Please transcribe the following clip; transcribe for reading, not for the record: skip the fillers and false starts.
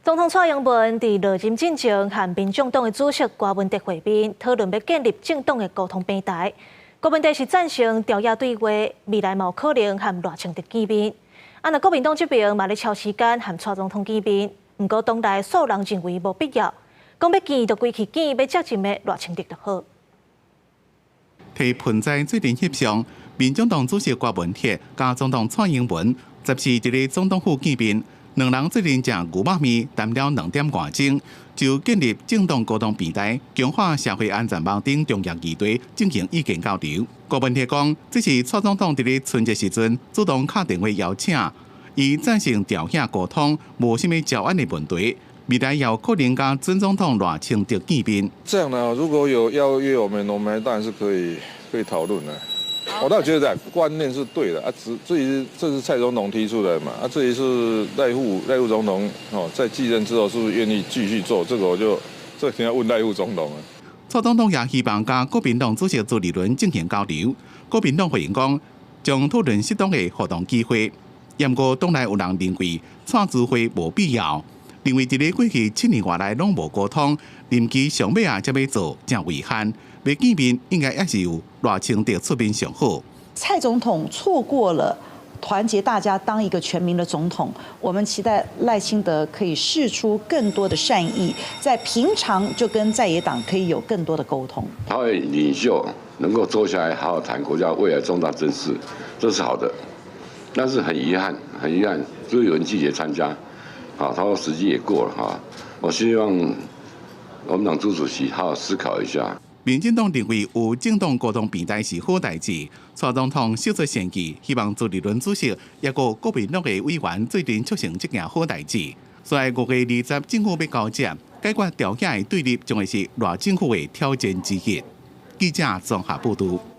总统蔡英文伫落任进前，和民众党的主席郭文哲会面，讨论要建立政党的沟通平台。郭文哲是赞成朝野对话，未来嘛有可能和赖清德见面。那国民党这边嘛咧超时间和蔡总统见面，不过党内数人认为无必要，讲要见就规去见，要接近的赖清德就好。替盆栽最近翕相，民众党主席郭文哲加总统蔡英文则是一个总统府见面。两人最近食牛肉面，谈了2点外钟，就建立政党沟通平台、强化社会安全网等重要议题进行意见交流。郭文哲讲，这是蔡总统伫咧春节时阵主动敲电话邀请，伊赞成朝野沟通，无什么交案的问题。未来也有可能跟前总统赖清德见面。这样呢，如果有邀约我们当然是可以讨论的。我倒觉得观念是对的啊，至于这是蔡总统提出来嘛，至于是赖副总统在继任之后是不是愿意继续做，这个要问赖副总统啊。蔡总统也希望跟国民党主席朱立伦进行交流。国民党回应讲，将讨论适当的活动机会。不过党内有人认为蔡朱会无必要，认为伫咧过去7年外来拢无沟通，任期上尾才要做，真危险。要见面应该也是由赖清德出面上好。蔡总统错过了团结大家当一个全民的总统，我们期待赖清德可以释出更多的善意，在平常就跟在野党可以有更多的沟通。他会领袖能够坐下来好好谈国家未来重大政事，这是好的。但是很遗憾，就有人拒绝参加。好，他说时机也过了哈。我希望我们党朱主席好好思考一下。民进党认为有政党沟通平台是好代志，蔡总统秀出善意，希望朱立伦主席也个国民党的委员最近促成这件好代志。所以5月20政府要交接，解决朝野的对立，将会是赖政府的挑战之一。记者综合报道。